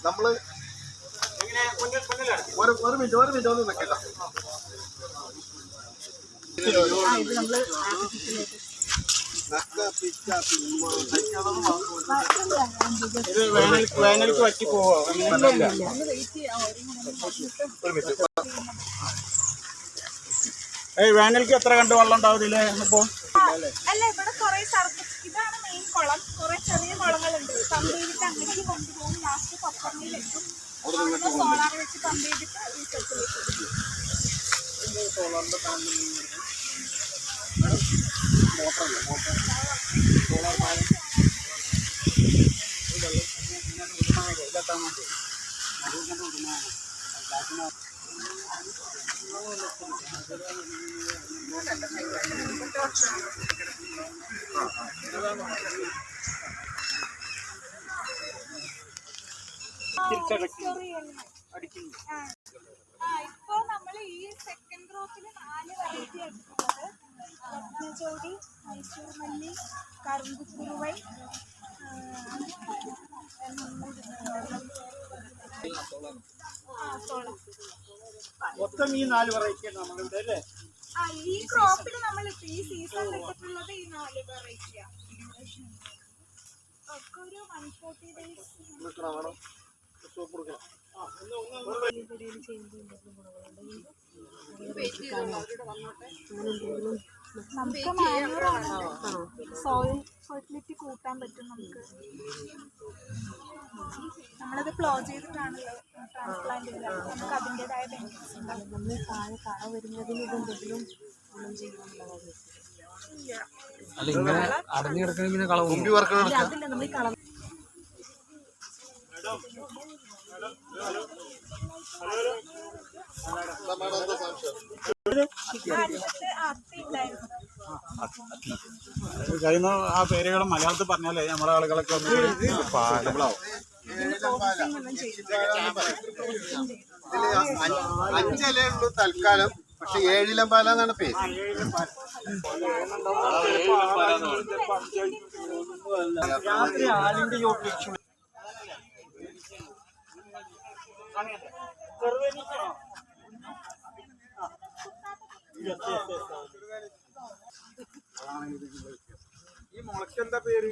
നമ്മള് ഒരു മിനിറ്റ് ഒന്ന് നിൽക്കട്ടോ. വേനൽക്ക് പറ്റി പോവോ? വേനൽക്ക് എത്ര കണ്ട് വെള്ളം ഉണ്ടാവും ഇതില്? അപ്പൊ അല്ല, ഇവിടെ കുറെ ഇതാണ് മെയിൻ കുളം. കുറെ ചെറിയ കുളങ്ങളുണ്ട്. പമ്പ് ചെയ്തിട്ട് അങ്ങോട്ട് കൊണ്ടുപോകും. ലാസ്റ്റ് പപ്പറയിലെത്തും. സോളാർ വെച്ച് പമ്പ് ചെയ്തിട്ട് ഈ സ്ഥലത്തിലേക്ക് ഇപ്പൊ നമ്മള് ഈ സെക്കൻഡ് ഗ്രൂപ്പില് 4 വെറൈറ്റി എടുക്കുന്നത്. രത്നജോടി, മൈസൂർ മല്ലി, കറുമ്പുകുറുവൈ, മൊത്തം ഈ 4 വെറൈറ്റിയാണ് നമ്മളുടെ അല്ലേ? ഈ ക്രോപ്പിൽ നമ്മൾ ഈ സീസണിൽ ഇട്ടിട്ടുള്ളത് ഈ 4 വെറൈറ്റിയാണ്. ഒക്കെ ഒരു 140 days നമുക്ക് സോയിൽ ഫെർട്ടിലിറ്റി കൂട്ടാൻ പറ്റും. നമ്മളത് പ്ലോ ചെയ്തിട്ടാണല്ലോ ട്രാൻസ്പ്ലാന്റ് ചെയ്തത്. നമുക്ക് അതിൻ്റെതായ ബെനിഫിറ്റ്സ് ഉണ്ടാകും. നമ്മൾ താഴെ കള വരുന്നതിന് എന്തെങ്കിലും അടഞ്ഞു കിടക്കണെങ്കിൽ കള അതില്ല. നമ്മൾ കള കഴിയുന്ന ആ പേരുകൾ മലയാളത്തിൽ പറഞ്ഞാലേ നമ്മുടെ ആളുകളൊക്കെ അഞ്ചലേ ഉള്ളൂ തൽക്കാലം. പക്ഷെ 7 പാല എന്നാണ് പേര്. രാത്രി ആലിന്റെ ഈ മുളക്കെന്താ പേര്?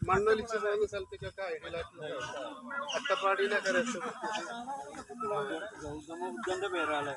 മണ്ണൊലിച്ച് പോകുന്ന സ്ഥലത്തേക്കൊക്കെ ഐഡിയലായിട്ട് അട്ടപ്പാടിയിലൊക്കെ ഗൗതമബുദ്ധന്റെ പേരാല്ലേ?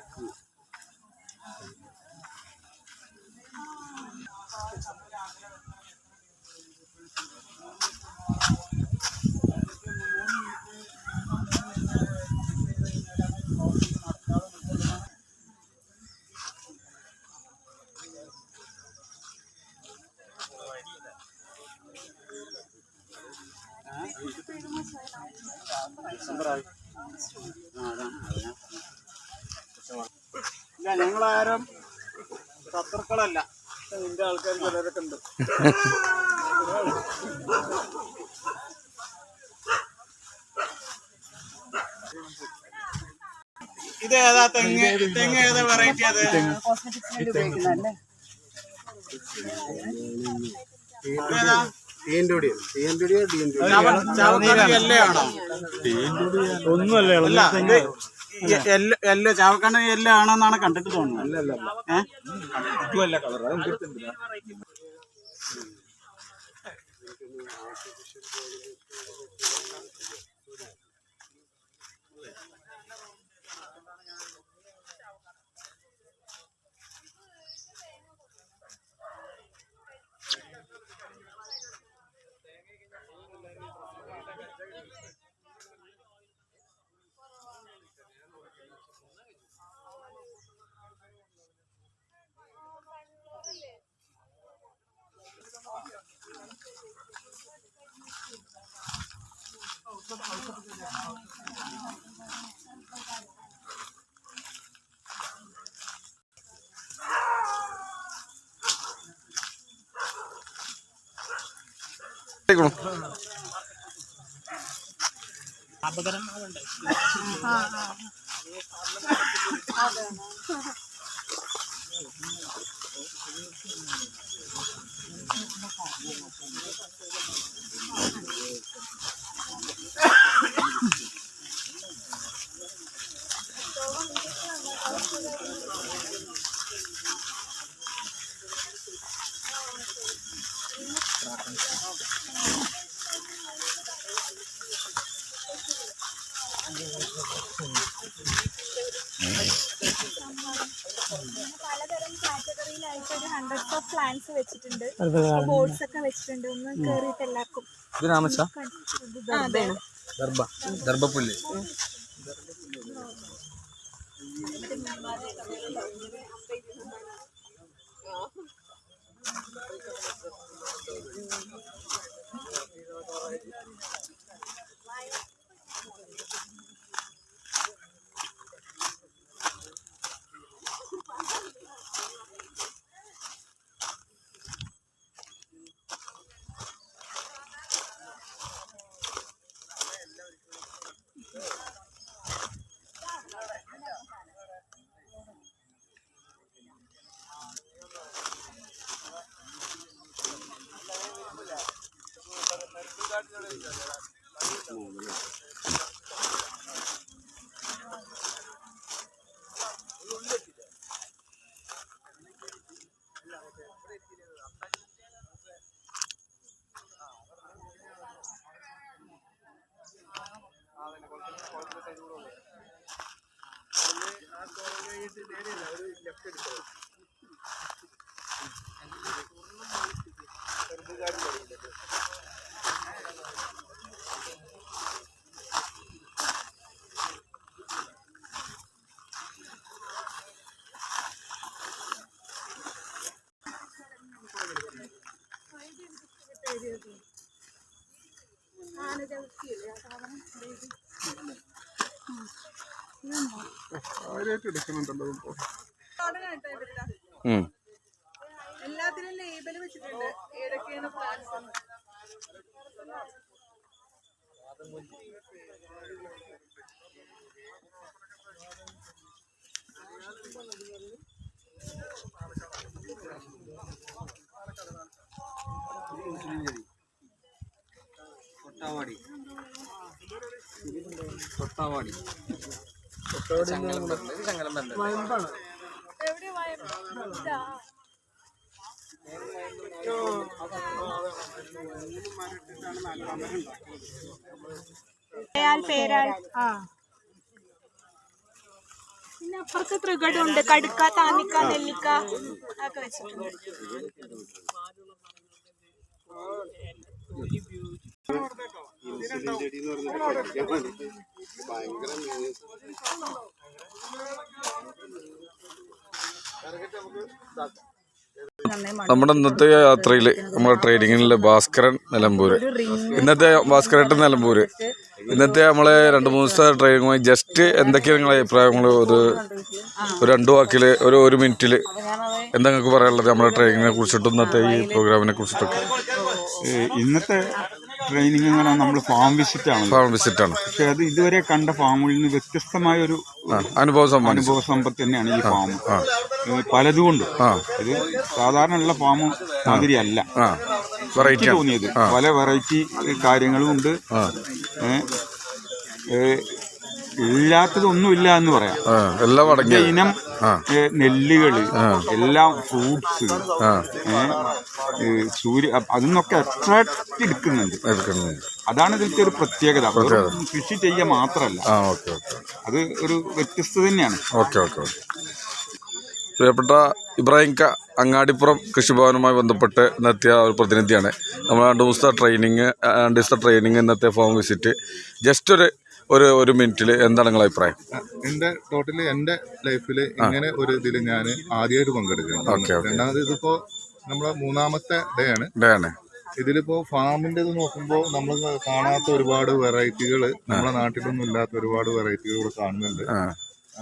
ഇല്ല, ഞങ്ങളാരും ശത്രുക്കളല്ല. നിന്റെ ആൾക്കാർ ചിലരൊക്കെ ഉണ്ട്. ഇത് ഏതാ തെങ്ങ് ഏതാ വെറൈറ്റി? അത് ഏതാ? ഒന്നുമല്ല, എല്ലോ ചാവക്കാണ് എല്ലോ ആണെന്നാണ് കണ്ടിട്ട് തോന്നുന്നത്. അപകടങ്ങളുണ്ട്. നഴ്സറിയിലായിട്ട് ഒരു 100 ഓഫ് പ്ലാന്റ്സ് വെച്ചിട്ടുണ്ട്. ബോർഡ്സ് ഒക്കെ വെച്ചിട്ടുണ്ട്. ഒന്ന് കേറിയിട്ട് എല്ലാവർക്കും ദർഭപ്പുല്ല്. എല്ലാത്തിനും ലേബൽ വെച്ചിട്ടുണ്ട് ഏതൊക്കെയാണ് പ്ലാന്റ്സ്. തൊട്ടാവാടി പേരാൽ. പിന്നെ അപ്പുറത്ത് തൃകടുണ്ട്. കടുക്ക, താന്നിക്ക, നെല്ലിക്ക ഒക്കെ വെച്ചിട്ടുണ്ട്. നമ്മുടെ ഇന്നത്തെ യാത്രയിൽ നമ്മുടെ ട്രെയിനിങ്ങിലെ ഭാസ്കരൻ നിലമ്പൂര്, ഇന്നത്തെ ഭാസ്കരേട്ടൻ നിലമ്പൂര്, ഇന്നത്തെ നമ്മളെ 2-3 ദിവസത്തെ ട്രെയിനിങ്ങുമായി ജസ്റ്റ് എന്തൊക്കെയാണ് നിങ്ങളുടെ അഭിപ്രായങ്ങൾ? ഒരു 2 വാക്കിൽ, ഒരു മിനിറ്റിൽ എന്താ നിങ്ങൾക്ക് പറയാനുള്ളത് നമ്മുടെ ട്രെയിനിങ്ങിനെ കുറിച്ചിട്ടും ഇന്നത്തെ ഈ പ്രോഗ്രാമിനെ കുറിച്ചിട്ടൊക്കെ? ഇന്നത്തെ ട്രെയിനിങ് എന്ന് പറഞ്ഞാൽ നമ്മൾ ഫാം വിസിറ്റാണ്. പക്ഷെ അത് ഇതുവരെ കണ്ട ഫാമുകളിൽ നിന്ന് വ്യത്യസ്തമായ ഒരു അനുഭവ സമ്പത്ത് തന്നെയാണ് ഈ ഫാം. പലതുകൊണ്ട് ഇത് സാധാരണ ഉള്ള ഫാം മാതിരിയല്ല തോന്നിയത്. പല വെറൈറ്റി കാര്യങ്ങളും ഉണ്ട്. ഇല്ലാത്തതൊന്നുമില്ല എന്ന് പറയാം. ഇനം നെല്ലുകള്, എല്ലാം ഫ്രൂട്ട്സ്, അതിന്നൊക്കെ എക്സ്ട്രാക്ട് എടുക്കുന്നുണ്ട്. അതാണ് ഇതിലത്തെ ഒരു പ്രത്യേകത. കൃഷി ചെയ്യുക മാത്രമല്ല, അത് ഒരു വ്യത്യസ്തത തന്നെയാണ്. പ്രിയപ്പെട്ട ഇബ്രാഹിം ക അങ്ങാടിപ്പുറം കൃഷിഭവനുമായി ബന്ധപ്പെട്ട് ഇന്നെത്തിയ ഒരു പ്രതിനിധിയാണ്. നമ്മൾ 2 ദിവസത്തെ ട്രെയിനിങ് ഇന്നത്തെ ഫാം വിസിറ്റ്. ജസ്റ്റ് ഒരു മിനിറ്റിൽ എന്താണ് നിങ്ങളുടെ അഭിപ്രായം? എന്റെ ലൈഫില് ഇങ്ങനെ ഒരു ഇതിൽ ഞാൻ ആദ്യമായിട്ട് പങ്കെടുക്കുകയാണ്. രണ്ടാമത് ഇതിപ്പോ നമ്മളെ 3ാമത്തെ ഡേ ആണ്. ഇതിലിപ്പോ ഫാമിന്റെ ഇത് നോക്കുമ്പോ നമ്മൾ കാണാത്ത ഒരുപാട് വെറൈറ്റികൾ, നമ്മുടെ നാട്ടിലൊന്നും ഇല്ലാത്ത ഒരുപാട് വെറൈറ്റികൾ ഇവിടെ കാണുന്നുണ്ട്.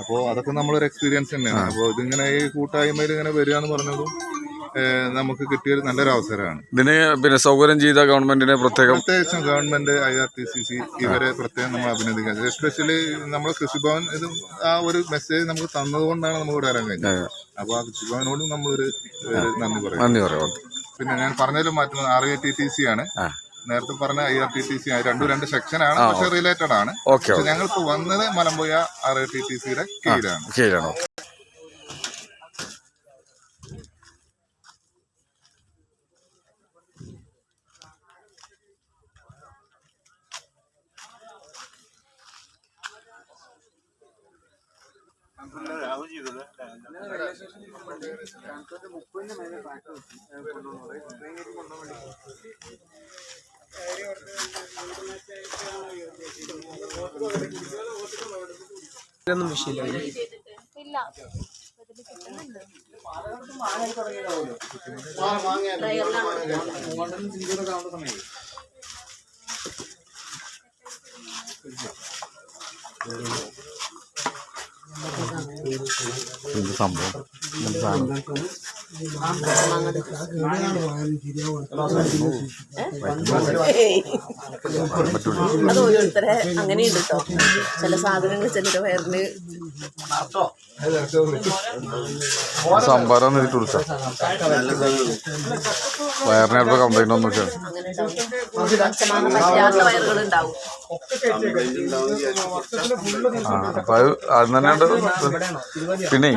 അപ്പോ അതൊക്കെ നമ്മളൊരു എക്സ്പീരിയൻസ് തന്നെയാണ്. അപ്പോൾ ഇതിങ്ങനെ ഈ കൂട്ടായ്മയിൽ ഇങ്ങനെ വരിക എന്ന് പറഞ്ഞതും നമുക്ക് കിട്ടിയൊരു നല്ലൊരു അവസരമാണ്. ഇതിന് പിന്നെ സൗകര്യം ചെയ്ത ഗവൺമെന്റിനെ പ്രത്യേകിച്ചും ഗവൺമെന്റ്, IRTCC ഇവരെ പ്രത്യേകം നമ്മൾ അഭിനന്ദിക്കുന്നത്. എസ്പെഷ്യലി നമ്മുടെ കൃഷിഭവൻ ഇത് ആ ഒരു മെസ്സേജ് നമുക്ക് തന്നതുകൊണ്ടാണ് നമുക്ക് ഇവിടെ വരാൻ കഴിഞ്ഞത്. അപ്പോൾ ആ കൃഷിഭവനോടും നമ്മളൊരു നന്ദി പറയാം. പിന്നെ ഞാൻ പറഞ്ഞതിലും മാറ്റുന്നത് RATTC ആണ്. നേരത്തെ പറഞ്ഞ IRTTC 2 സെക്ഷനാണ്, പക്ഷെ റിലേറ്റഡ് ആണ്. പക്ഷെ ഞങ്ങളിപ്പോ വന്നത് മലമ്പുഴ RATTCയുടെ കീഴിലാണ്. ഇല്ല ഇതില് കിട്ടുന്നുണ്ട്. എന്ത് സംഭവം അത് ഓരോരുത്തരെ അങ്ങനെയുണ്ട് കേട്ടോ. ചില സാധനങ്ങൾ ചിലരുടെ വയറിന് സംഭാരം എന്നിട്ട് കുടിച്ച വയറിനടുത്ത് കംപ്ലൈന്റ് ഒന്നും പറ്റാത്ത വയറുകളുണ്ടാവും. അപ്പൊ അത് തന്നെയുണ്ട്. പിന്നെ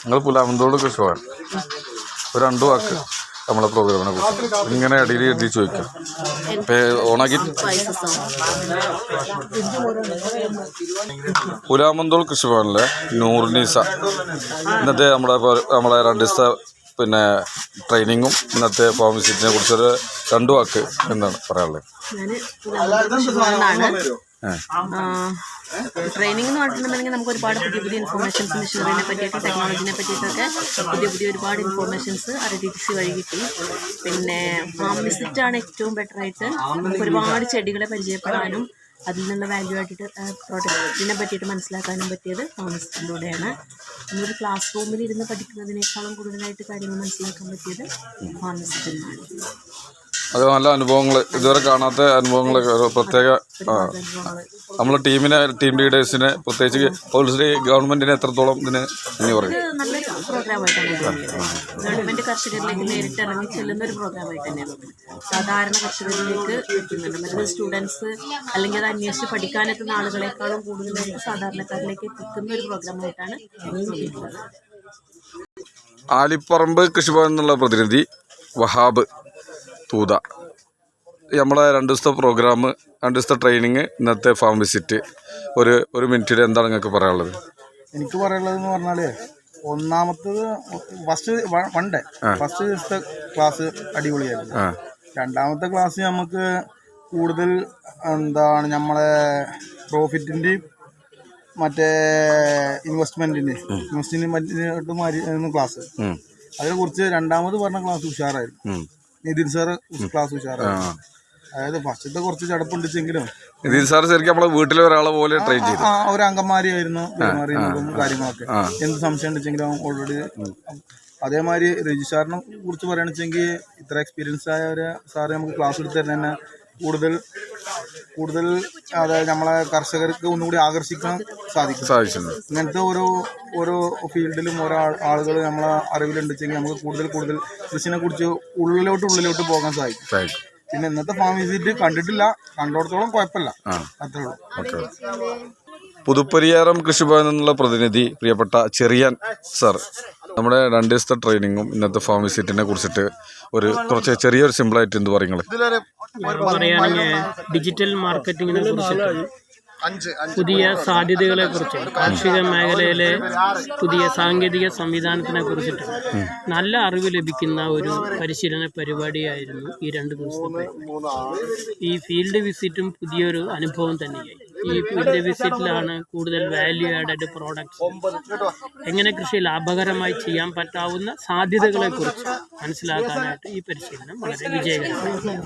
നിങ്ങൾ പുലാമന്തോട് കൃഷിഭവൻ ഒരു 2 വാക്ക് നമ്മളെ പ്രോഗ്രാമിനെ കുറിച്ച് ഇങ്ങനെ ഇടയിൽ എഴുതി ചോദിക്കാം. ഓണാക്കി പുലാമന്തോൾ കൃഷിഭവനിലെ നൂർനീസ ഇന്നത്തെ നമ്മളെ 2 ദിവസത്തെ പിന്നെ ട്രെയിനിങ്ങും ഇന്നത്തെ ഫാം വിസിറ്റിനെ കുറിച്ചൊരു 2 വാക്ക് എന്താണ് പറയാനുള്ളത്? ട്രെയിനിങ് എന്ന് പറഞ്ഞിട്ടുണ്ടെങ്കിൽ നമുക്ക് ഒരുപാട് പുതിയ ഇൻഫോർമേഷൻസ് മെഷീനറിനെ പറ്റിയിട്ട് ടെക്നോളജിനെ പറ്റിയിട്ടൊക്കെ പുതിയ ഒരുപാട് ഇൻഫോർമേഷൻസ് RTTC വഴി കിട്ടി. പിന്നെ ഫാം വിസിറ്റാണ് ഏറ്റവും ബെറ്ററായിട്ട് നമുക്ക് ഒരുപാട് ചെടികളെ പരിചയപ്പെടാനും അതിൽ നിന്നുള്ള വാല്യൂ ആയിട്ട് പ്രൊഡക്റ്റിനെ പറ്റിയിട്ട് മനസ്സിലാക്കാനും പറ്റിയത് ഫാം വിസിറ്റിലൂടെയാണ്. നമ്മളൊരു ക്ലാസ് റൂമിൽ ഇരുന്ന് പഠിക്കുന്നതിനേക്കാളും കൂടുതലായിട്ട് കാര്യങ്ങൾ മനസ്സിലാക്കാൻ പറ്റിയത് ഫാം വിസിറ്റിൽ നിന്നാണ്. അത് നല്ല അനുഭവങ്ങൾ, ഇതുവരെ കാണാത്ത അനുഭവങ്ങൾ, പ്രത്യേക നമ്മളെ ടീം ലീഡേഴ്സിനെ പ്രത്യേകിച്ച് പോളിസി ഗവൺമെന്റിനെ എത്രത്തോളം ഇതിന് ഇനി പറയും? നല്ലൊരു പ്രോഗ്രാമായിട്ടാണ് ഗവൺമെന്റ് കർഷകരിലേക്ക് നേരിട്ട് ഇറങ്ങി ചെല്ലുന്ന ഒരു പ്രോഗ്രാമായിട്ട് തന്നെയാണ് സാധാരണ കർഷകരിലേക്ക് എത്തുന്നുണ്ട്. മറ്റൊരു സ്റ്റുഡൻസ് അല്ലെങ്കിൽ അത് അന്വേഷിച്ച് പഠിക്കാനെത്തുന്ന ആളുകളെക്കാളും കൂടുതലായിട്ട് സാധാരണക്കാരിലേക്ക് എത്തിക്കുന്ന ഒരു പ്രോഗ്രാമായിട്ടാണ് നോക്കിയിട്ടുള്ളത്. ആലിപ്പറമ്പ് കൃഷിഭവൻ എന്നുള്ള പ്രതിനിധി വഹാബ് തൂത, നമ്മളെ 2 ദിവസത്തെ പ്രോഗ്രാം, 2 ദിവസത്തെ ട്രെയിനിങ്, ഇന്നത്തെ ഫാം വിസിറ്റ് ഒരു മിനിറ്റിൽ എന്താണ് നിങ്ങൾക്ക് പറയാനുള്ളത്? എനിക്ക് പറയാനുള്ളതെന്ന് പറഞ്ഞാൽ ഒന്നാമത്തത് ഫസ്റ്റ് ദിവസത്തെ ക്ലാസ് അടിപൊളിയായിരുന്നു. 2ാമത്തെ ക്ലാസ് നമുക്ക് കൂടുതൽ എന്താണ് നമ്മളെ പ്രോഫിറ്റിൻ്റെയും മറ്റേ ഇൻവെസ്റ്റ്മെൻറ്റിന് ക്ലാസ്. അതിനെക്കുറിച്ച് 2ാമത് പറഞ്ഞ ക്ലാസ് ഉഷാറായിരുന്നു. നിതിൻ സാറ് ക്ലാസ് ഉഷാറായിരുന്നു. അതായത് ഫസ്റ്റത്തെ കുറച്ച് ചടപ്പുണ്ടെങ്കിലും നിതിൻ സാർ ശരിക്കും നമ്മളെ വീട്ടിലെ ഒരാളെ പോലെ ട്രെയിൻ ചെയ്തു. ഒരു അങ്കമാരിയായിരുന്നു പെരുമാറിയതും കാര്യങ്ങളൊക്കെ. എന്ത് സംശയം ഉണ്ടെങ്കിലും ഓൾറെഡി. അതേമാതിരി രജി സാറിനെ കുറിച്ച് പറയുകയാണെന്നുവെച്ചെങ്കിൽ ഇത്ര എക്സ്പീരിയൻസ് ആയ ഒരു സാറ് നമുക്ക് ക്ലാസ് എടുത്ത് തരുന്ന തന്നെ കൂടുതൽ അതായത് നമ്മളെ കർഷകർക്ക് ഒന്നുകൂടി ആകർഷിക്കാൻ സാധിക്കും. ഇങ്ങനത്തെ ഓരോ ഫീൽഡിലും ഓരോ ആളുകൾ നമ്മളെ അറിവിലുണ്ടെങ്കിൽ നമുക്ക് കൂടുതൽ കൃഷിനെ കുറിച്ച് ഉള്ളിലോട്ട് പോകാൻ സാധിക്കും. പിന്നെ ഇന്നത്തെ ഫാം വിസിറ്റ് കണ്ടിട്ടില്ല, കണ്ടോടത്തോളം കുഴപ്പമില്ല, അത്രേ ഉള്ളൂ. പുതുപ്പരിയാരം കൃഷിഭവൻ എന്നുള്ള പ്രതിനിധി പ്രിയപ്പെട്ട ചെറിയാൻ സാർ, നമ്മുടെ 2 ദിവസത്തെ ട്രെയിനിങ്ങും ഇന്നത്തെ ഫാം വിസിറ്റിനെ കുറിച്ചിട്ട് കുറച്ച് ചെറിയൊരു സിമ്പിളായിട്ട് എന്ത് പറയുന്നത്? പറയുകയാണെങ്കിൽ ഡിജിറ്റൽ മാർക്കറ്റിങ്ങിനെ കുറിച്ചിട്ട്, പുതിയ സാധ്യതകളെ കുറിച്ച്, കാർഷിക മേഖലയിലെ പുതിയ സാങ്കേതിക സംവിധാനത്തിനെ കുറിച്ചിട്ട് നല്ല അറിവ് ലഭിക്കുന്ന ഒരു പരിശീലന പരിപാടിയായിരുന്നു ഈ 2 ദിവസത്തെ. ഈ ഫീൽഡ് വിസിറ്റും പുതിയൊരു അനുഭവം തന്നെയായി. ഈ ഫീൽഡ് വിസിറ്റിലാണ് കൂടുതൽ വാല്യൂ ആഡഡ് പ്രോഡക്ട്സ്, എങ്ങനെ കൃഷി ലാഭകരമായി ചെയ്യാൻ പറ്റാവുന്ന സാധ്യതകളെ കുറിച്ച് മനസ്സിലാക്കാനായിട്ട് ഈ പരിശീലനം വളരെ വിജയകരമായി.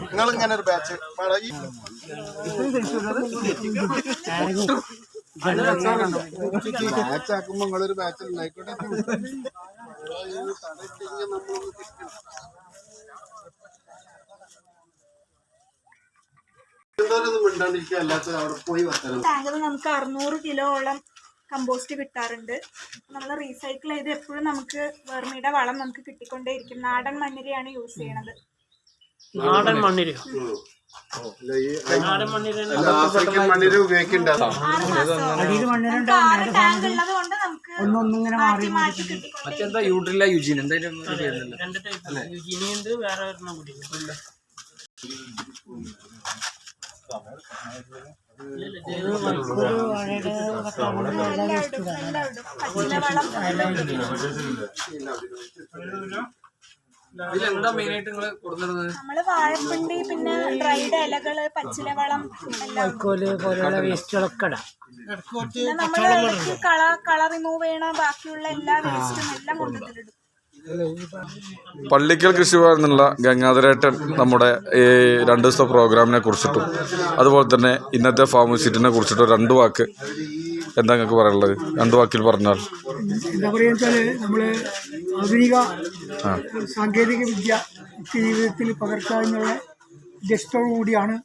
ടാങ്കിൽ നമുക്ക് 600 കിലോളം കമ്പോസ്റ്റ് കിട്ടാറുണ്ട്. നമ്മൾ റീസൈക്കിൾ ചെയ്ത് എപ്പോഴും നമുക്ക് വെർമിയുടെ വളം നമുക്ക് കിട്ടിക്കൊണ്ടേയിരിക്കും. നാടൻ മണ്ണിരയാണ് യൂസ് ചെയ്യണത്. നാടൻ മണ്ണിര ടാങ്ക് ഉള്ളത് കൊണ്ട് നമുക്ക് മാറ്റി മാറ്റി കിട്ടിക്കൊണ്ടേ. യുജീനിയുണ്ട്, വേറെ ഒരെണ്ണം കൂടി. നമ്മള് വാഴപ്പിണ്ടി, പിന്നെ ഡ്രൈഡ് ഇലകള്, പച്ചിലവളം, പോലെയുള്ള വേസ്റ്റുകളൊക്കെ ഇടാം. പിന്നെ നമ്മള് ഇടയ്ക്ക് കള റിമൂവ് ചെയ്യണ ബാക്കിയുള്ള എല്ലാ വേസ്റ്റും എല്ലാം കൊണ്ടുവന്നിടും. പള്ളിക്കൽ കൃഷിഭവനിൽ നിന്നുള്ള ഗംഗാധരേട്ടൻ നമ്മുടെ ഈ 2 ദിവസത്തെ പ്രോഗ്രാമിനെ കുറിച്ചിട്ടും അതുപോലെ തന്നെ ഇന്നത്തെ ഫാം വിസിറ്റിനെ കുറിച്ചിട്ടും 2 വാക്ക് എന്താ നിങ്ങൾക്ക് പറയാനുള്ളത്? 2 വാക്കിൽ പറഞ്ഞാൽ. എന്താ പറയുക വെച്ചാല് നമ്മള് ആധുനിക സാങ്കേതിക വിദ്യ ജീവിതത്തിൽ പകർത്താനുള്ള ഉദ്ദേശത്തോടു കൂടിയാണ്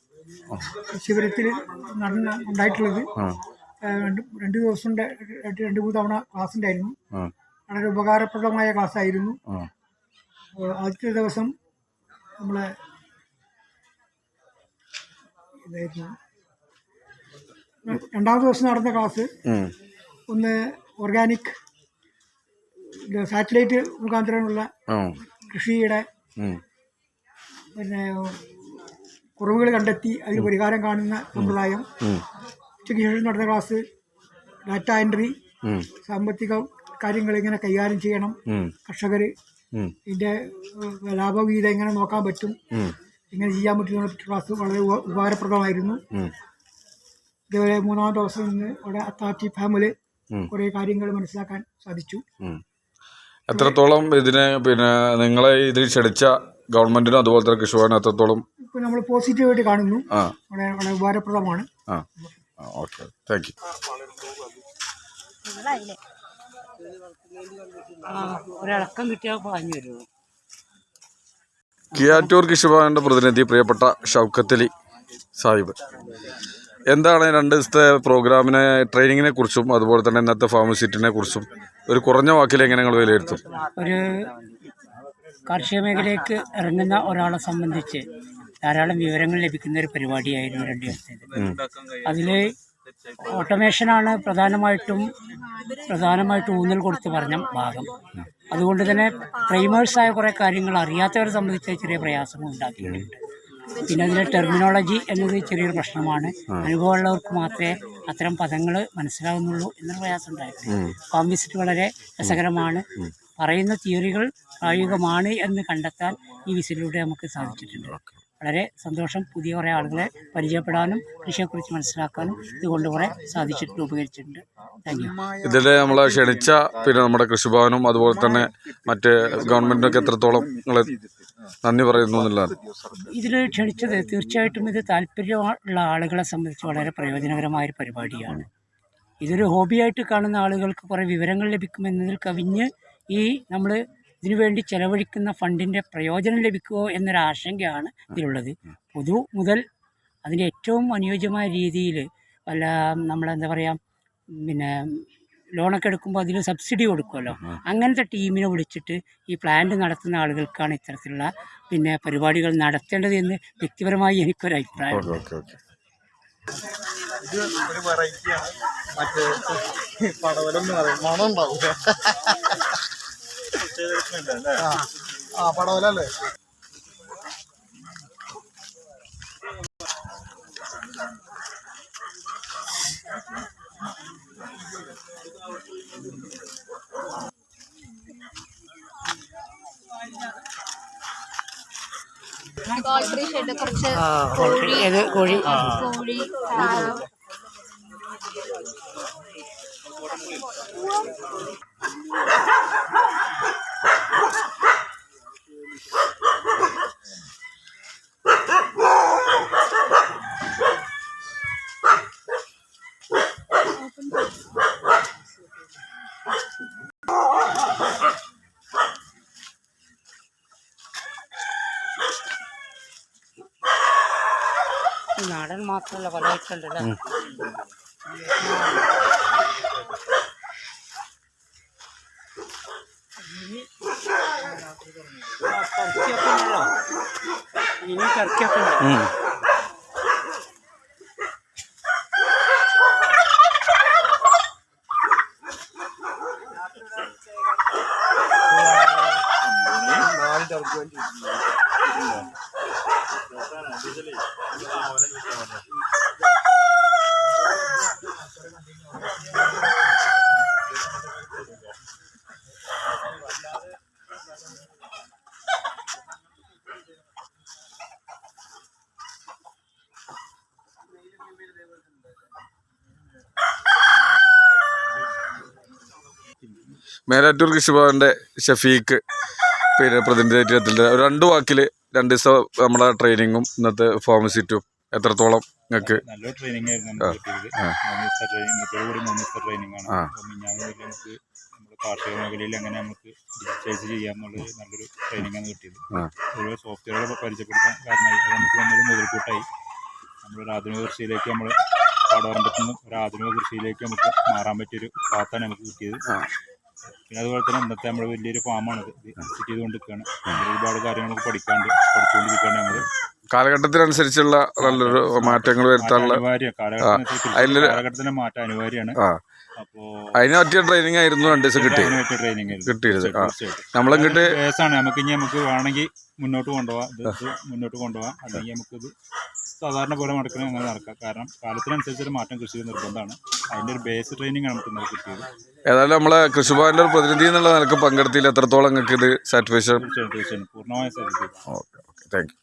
ശിബിരത്തിൽ ഉണ്ടായിട്ടുള്ളത്. 2 ദിവസം 2-3 തവണ ക്ലാസ് ഉണ്ടായിരുന്നു. വളരെ ഉപകാരപ്രദമായ ക്ലാസ്സായിരുന്നു. ആദ്യത്തെ ദിവസം നമ്മളെ ഇതായിരുന്നു. 2ാമത്തെ ദിവസം നടന്ന ക്ലാസ് ഒന്ന് ഓർഗാനിക് സാറ്റലൈറ്റ് മുഖാന്തരമുള്ള കൃഷിയുടെ പിന്നെ കുറവുകൾ കണ്ടെത്തി അതിന് പരിഹാരം കാണുന്ന സമ്പ്രദായം. ഉച്ചയ്ക്ക് ശേഷം നടന്ന ക്ലാസ് ഡാറ്റ എൻട്രി, സാമ്പത്തിക കാര്യങ്ങൾ എങ്ങനെ കൈകാര്യം ചെയ്യണം, കർഷകർ ഇതിൻ്റെ ലാഭവിഹിതം എങ്ങനെ നോക്കാൻ പറ്റും, എങ്ങനെ ചെയ്യാൻ പറ്റുന്ന ക്ലാസ് വളരെ ഉപകാരപ്രദമായിരുന്നു. ഇതേപോലെ 3ാമത്തെ ദിവസം ഇന്ന് ഇവിടെ അത്താച്ചി ഫാമിൽ കുറേ കാര്യങ്ങൾ മനസ്സിലാക്കാൻ സാധിച്ചു. എത്രത്തോളം ഇതിനെ പിന്നെ നിങ്ങളെ ഇതിൽ ക്ഷണിച്ച ഗവൺമെന്റിനും അതുപോലെ തന്നെ കൃഷിഭവനും എത്രത്തോളം ഇപ്പോൾ നമ്മൾ പോസിറ്റീവായിട്ട് കാണുന്നു? വളരെ ഉപകാരപ്രദമാണ്. Okay, thank U. ഒരിളക്കം കിട്ടിയാൽ പാഞ്ഞു വരുമോ? കിയാറ്റൂർ കൃഷിഭവന്റെ പ്രതിനിധി പ്രിയപ്പെട്ട ഷൗക്കത്തലി സാഹിബ്, എന്താണ് 2 ദിവസത്തെ പ്രോഗ്രാമിനെ ട്രെയിനിങ്ങിനെ കുറിച്ചും അതുപോലെ തന്നെ ഇന്നത്തെ ഫാം വിസിറ്റിനെ കുറിച്ചും ഒരു കുറഞ്ഞ വാക്കിൽ എങ്ങനെ നിങ്ങൾ വിലയിരുത്തും? ഒരു കാർഷിക മേഖലയ്ക്ക് ഇറങ്ങുന്ന ഒരാളെ സംബന്ധിച്ച് ധാരാളം വിവരങ്ങൾ ലഭിക്കുന്ന ഒരു പരിപാടിയായിരുന്നു 2 ദിവസത്തേത്. അതിൽ ഓട്ടോമേഷനാണ് പ്രധാനമായിട്ടും ഊന്നൽ കൊടുത്ത് പറഞ്ഞ ഭാഗം. അതുകൊണ്ട് തന്നെ പ്രൈമേഴ്സായ കുറേ കാര്യങ്ങൾ അറിയാത്തവരെ സംബന്ധിച്ച് ചെറിയ പ്രയാസങ്ങൾ ഉണ്ടാക്കിയിട്ടുണ്ട്. പിന്നെ അതിലെ ടെർമിനോളജി എന്നത് ചെറിയൊരു പ്രശ്നമാണ്. അനുഭവമുള്ളവർക്ക് മാത്രമേ അത്തരം പദങ്ങൾ മനസ്സിലാവുന്നുള്ളൂ എന്നൊരു പ്രയാസം ഉണ്ടായിട്ടുണ്ട്. ഫാം വിസിറ്റ് വളരെ രസകരമാണ്. പറയുന്ന തിയറികൾ പ്രായോഗികമാണ് എന്ന് കണ്ടെത്താൻ ഈ വിസിറ്റിലൂടെ നമുക്ക് സാധിച്ചിട്ടുണ്ട്. വളരെ സന്തോഷം. പുതിയ കുറേ ആളുകളെ പരിചയപ്പെടാനും കൃഷിയെക്കുറിച്ച് മനസ്സിലാക്കാനും ഇതുകൊണ്ട് കുറേ സാധിച്ചിട്ടുണ്ട്, ഉപകരിച്ചിട്ടുണ്ട്. Thank you. ഇതിൽ നമ്മളെ ക്ഷണിച്ച പിന്നെ നമ്മുടെ കൃഷിഭവനും അതുപോലെ തന്നെ മറ്റ് ഗവൺമെന്റിനൊക്കെ എത്രത്തോളം നിങ്ങൾ നന്ദി പറയുന്നു എന്നുള്ളതാണ്. ഇതിൽ ക്ഷണിച്ചത് തീർച്ചയായിട്ടും ഇത് താല്പര്യമുള്ള ആളുകളെ സംബന്ധിച്ച് വളരെ പ്രയോജനകരമായൊരു പരിപാടിയാണ്. ഇതൊരു ഹോബിയായിട്ട് കാണുന്ന ആളുകൾക്ക് കുറേ വിവരങ്ങൾ ലഭിക്കുമെന്നതിൽ കവിഞ്ഞ് ഈ നമ്മൾ ഇതിനുവേണ്ടി ചെലവഴിക്കുന്ന ഫണ്ടിൻ്റെ പ്രയോജനം ലഭിക്കുമോ എന്നൊരാശങ്കയാണ് ഇതിലുള്ളത്. പൊതു മുതൽ അതിൻ്റെ ഏറ്റവും അനുയോജ്യമായ രീതിയിൽ വല്ല നമ്മളെന്താ പറയുക പിന്നെ ലോണൊക്കെ എടുക്കുമ്പോൾ അതിൽ സബ്സിഡി കൊടുക്കുമല്ലോ, അങ്ങനത്തെ ടീമിനെ വിളിച്ചിട്ട് ഈ പ്ലാന്റ് നടത്തുന്ന ആളുകൾക്കാണ് ഇത്തരത്തിലുള്ള പിന്നെ പരിപാടികൾ നടത്തേണ്ടത് എന്ന് വ്യക്തിപരമായി എനിക്കൊരു അഭിപ്രായം. ഇത് ഒരു വെറൈറ്റിയാണ്. മറ്റേ പടവലം എന്ന് പറയും, മണം ഉണ്ടാവും. പടവല അല്ലേ? പോൾട്രി ഷെഡ്, കുറച്ച് കോഴി നാടൻ മാത്രമല്ല പല ഐറ്റമുണ്ടല്ലേ. ഇനി ടർക്കിയൊക്കെ ഉണ്ട്. മേലാറ്റൂർ കൃഷിഭവൻ്റെ ഷഫീഖ് പിന്നെ പ്രതിനിധിത്വത്തിൻ്റെ 2 വാക്കിൽ 2 ദിവസം നമ്മുടെ ട്രെയിനിങ്ങും ഇന്നത്തെ ഫാം വിസിറ്റും എത്രത്തോളം നിങ്ങൾക്ക്? നല്ലൊരു ട്രെയിനിങ് ആയിരുന്നു നമുക്ക് കിട്ടിയത്. 3 ദിവസത്തെ ട്രെയിനിങ്, ഇന്നത്തോടു കൂടി 3 ദിവസത്തെ ട്രെയിനിങ് ആണ്. നമുക്ക് നമ്മുടെ കാർഷിക മേഖലയിൽ എങ്ങനെ നമുക്ക് ഡിജിറ്റൈസ് ചെയ്യാമെന്നുള്ളത് നല്ലൊരു ട്രെയിനിങ് ആണ് കിട്ടിയത്. ഓരോ സോഫ്റ്റ്വെയറുകൾ പരിചയപ്പെടുത്താൻ കാരണമായി. അത് നമുക്ക് വന്നൊരു മുതൽക്കൂട്ടായി. നമ്മളൊരു ആധുനിക കൃഷിയിലേക്ക് നമ്മൾ പാടവരമ്പത്തു നിന്നും ഒരു ആധുനിക കൃഷിയിലേക്ക് നമുക്ക് മാറാൻ പറ്റിയൊരു പാത്താണ് നമുക്ക് കിട്ടിയത്. പിന്നെ അതുപോലെ തന്നെ ഇന്നത്തെ നമ്മൾ വലിയൊരു ഫാമാണ് ഇത് വിസിറ്റ് ചെയ്തുകൊണ്ടിരിക്കുകയാണ്. ഒരുപാട് കാര്യങ്ങളൊക്കെ പഠിച്ചുകൊണ്ടിരിക്കുകയാണ്. നമ്മൾ കാലഘട്ടത്തിനനുസരിച്ചുള്ള നല്ലൊരു മാറ്റങ്ങൾ വരുത്താനുള്ള കാലഘട്ടത്തിലെ മാറ്റം അനിവാര്യമാണ്. അപ്പോൾ അതിന് പറ്റിയ ട്രെയിനിങ് ആയിരുന്നു 2 ദിവസം കിട്ടിയത്. നമ്മളിങ്ങോട്ട് കേസാണ് നമുക്ക് വേണമെങ്കിൽ മുന്നോട്ട് കൊണ്ടുപോകാം. അല്ലെങ്കിൽ നമുക്കിത് സാധാരണ പോലെ നടക്കണം, അങ്ങനെ നടക്കാം. കാരണം കാലത്തിനനുസരിച്ചൊരു മാറ്റം കൃഷിയിൽ നിർബന്ധമാണ്. അതിൻ്റെ ഒരു ബേസ് ട്രെയിനിങ് ആണ് നമുക്ക് ഇന്നലെ കിട്ടിയത്. ഏതായാലും നമ്മളെ കൃഷിഭവൻ്റെ ഒരു പ്രതിനിധി എന്നുള്ള നിലക്ക് പങ്കെടുത്തില്ല. എത്രത്തോളം നിങ്ങൾക്ക് ഇത് സാറ്റിസ്ഫാക്ഷൻ? തീർച്ചയായും പൂർണ്ണമായ satisfaction. Okay, thank you.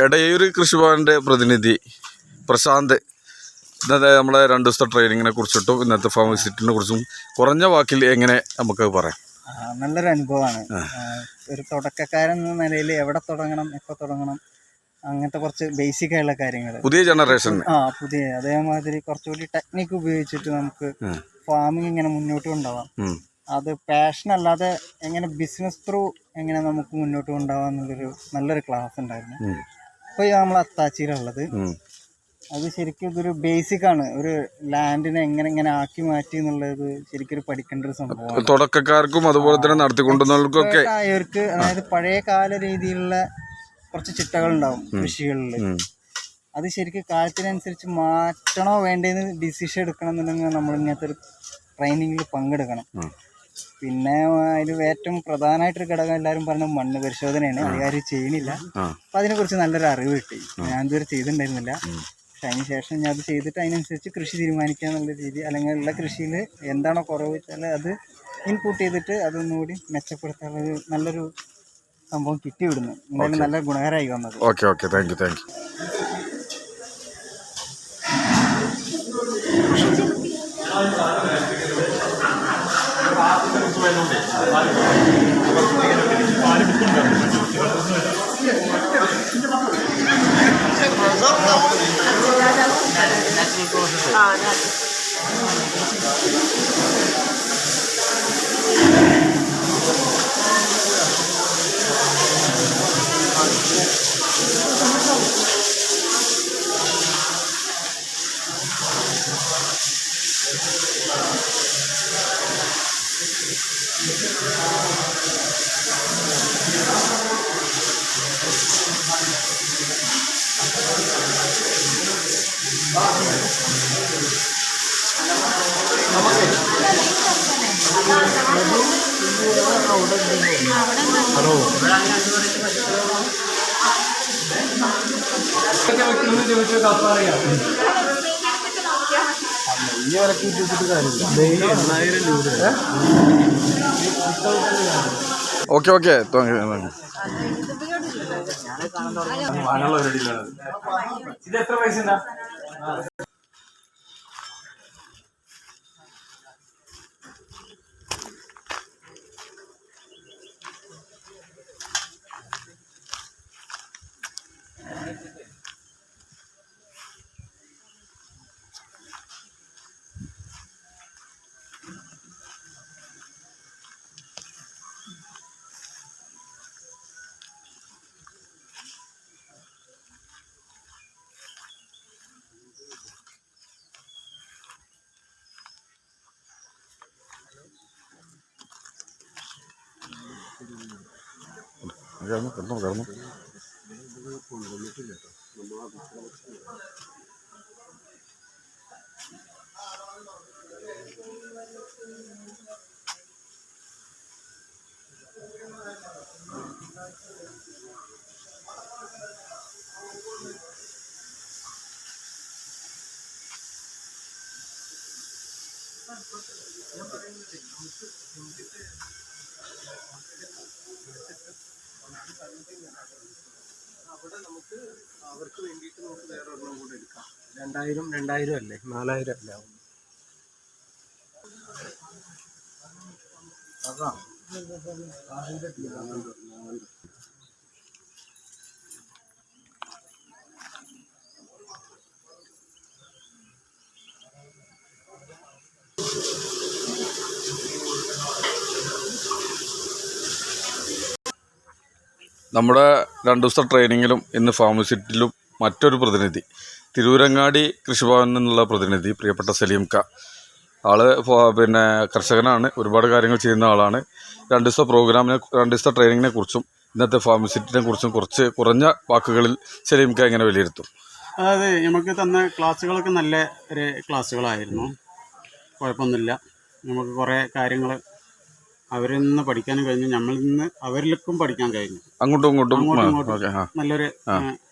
Edayur കൃഷിഭവൻ്റെ പ്രതിനിധി പ്രശാന്ത് ഇന്നത്തെ നമ്മളെ 2 ദിവസത്തെ ട്രെയിനിങ്ങിനെ കുറിച്ചിട്ടും ഇന്നത്തെ ഫാം വിസിറ്റിനെ കുറിച്ചും കുറഞ്ഞ വാക്കിൽ എങ്ങനെ നമുക്ക് പറയാം? നല്ലൊരു അനുഭവമാണ്. ഒരു തുടക്കക്കാരൻ എന്ന നിലയിൽ എവിടെ തുടങ്ങണം, എപ്പോൾ തുടങ്ങണം, അങ്ങനത്തെ കുറച്ച് ബേസിക് ആയുള്ള കാര്യങ്ങൾ പുതിയ ജനറേഷൻ അതേമാതിരി കുറച്ചുകൂടി ടെക്നിക്ക് ഉപയോഗിച്ചിട്ട് നമുക്ക് ഫാമിങ് ഇങ്ങനെ മുന്നോട്ട് കൊണ്ടുപോകാം. അത് പാഷൻ അല്ലാതെ എങ്ങനെ ബിസിനസ് ത്രൂ എങ്ങനെ നമുക്ക് മുന്നോട്ട് കൊണ്ടുപോകാം എന്നുള്ളൊരു നല്ലൊരു ക്ലാസ് ഉണ്ടായിരുന്നു. ഇപ്പോൾ നമ്മൾ അത്താച്ചിയിലുള്ളത് അത് ശരിക്കും ഇതൊരു ബേസിക്കാണ്. ഒരു ലാൻഡിനെ എങ്ങനെ ആക്കി മാറ്റി എന്നുള്ളത് ശരിക്കും പഠിക്കേണ്ട ഒരു സംഭവമാണ്. തുടക്കക്കാർക്കും അതുപോലെ തന്നെ നടത്തിക്കൊണ്ടുവന്നവർക്കൊക്കെ ആയവർക്ക്, അതായത് പഴയ കാല രീതിയിലുള്ള കുറച്ച് ചിട്ടകളുണ്ടാവും കൃഷികളിൽ. അത് ശരിക്കും കാലത്തിനനുസരിച്ച് മാറ്റണോ വേണ്ടതെന്ന് ഡിസിഷൻ എടുക്കണം എന്നുണ്ടെങ്കിൽ നമ്മൾ ഇങ്ങനത്തെ ഒരു ട്രെയിനിങ്ങിൽ പങ്കെടുക്കണം. പിന്നെ അതിൽ ഏറ്റവും പ്രധാനമായിട്ടൊരു ഘടകം എല്ലാവരും പറഞ്ഞ മണ്ണ് പരിശോധനയാണ്. അത് കാര്യം ചെയ്യണില്ല. അപ്പം അതിനെക്കുറിച്ച് നല്ലൊരു അറിവ് കിട്ടി. ഞാൻ ഇതുവരെ ചെയ്തിട്ടുണ്ടായിരുന്നില്ല. പക്ഷെ അതിന് ശേഷം ഞാൻ അത് ചെയ്തിട്ട് അതിനനുസരിച്ച് കൃഷി തീരുമാനിക്കുക എന്നുള്ള രീതി, അല്ലെങ്കിൽ ഉള്ള കൃഷിയിൽ എന്താണോ കുറവ് വെച്ചാൽ അത് ഇൻപുട്ട് ചെയ്തിട്ട് അതൊന്നുകൂടി മെച്ചപ്പെടുത്താനുള്ള നല്ലൊരു സംഭവം കിട്ടി വിടുന്നു. എന്തായാലും നല്ല ഗുണകരമായി വന്നത്. Okay, thank U. ഓക്കെ. ഇത് എത്ര പൈസ ഉണ്ടാ? കിടന്നു അവർക്ക് വേണ്ടിയിട്ട് നമുക്ക് വേറെ ഒരെണ്ണം കൂടെ എടുക്കാം. 2000 അല്ലേ 4000 അല്ലേ ആവും. നമ്മുടെ 2 ദിവസത്തെ ട്രെയിനിങ്ങിലും ഇന്ന് ഫാർമസിറ്റിയിലും മറ്റൊരു പ്രതിനിധി, തിരൂരങ്ങാടി കൃഷിഭവനിൽ നിന്നുള്ള പ്രതിനിധി പ്രിയപ്പെട്ട സലീം ക. ആള് പിന്നെ കർഷകനാണ്, ഒരുപാട് കാര്യങ്ങൾ ചെയ്യുന്ന ആളാണ്. 2 ദിവസത്തെ പ്രോഗ്രാമിനെ 2 ദിവസത്തെ ട്രെയിനിങ്ങിനെ കുറിച്ചും ഇന്നത്തെ ഫാർമസിറ്റിനെ കുറിച്ചും കുറഞ്ഞ വാക്കുകളിൽ സലീം ക എങ്ങനെ വിലയിരുത്തും? അതായത് നമുക്ക് തന്ന ക്ലാസ്സുകളൊക്കെ നല്ല ഒരു ക്ലാസ്സുകളായിരുന്നു, കുഴപ്പമൊന്നുമില്ല. നമുക്ക് കുറേ കാര്യങ്ങൾ അവരിൽ നിന്ന് പഠിക്കാനും കഴിഞ്ഞു, നമ്മളിൽ നിന്ന് അവരിലേക്കും പഠിക്കാൻ കഴിഞ്ഞു. അങ്ങോട്ടും ഇങ്ങോട്ടും നല്ലൊരു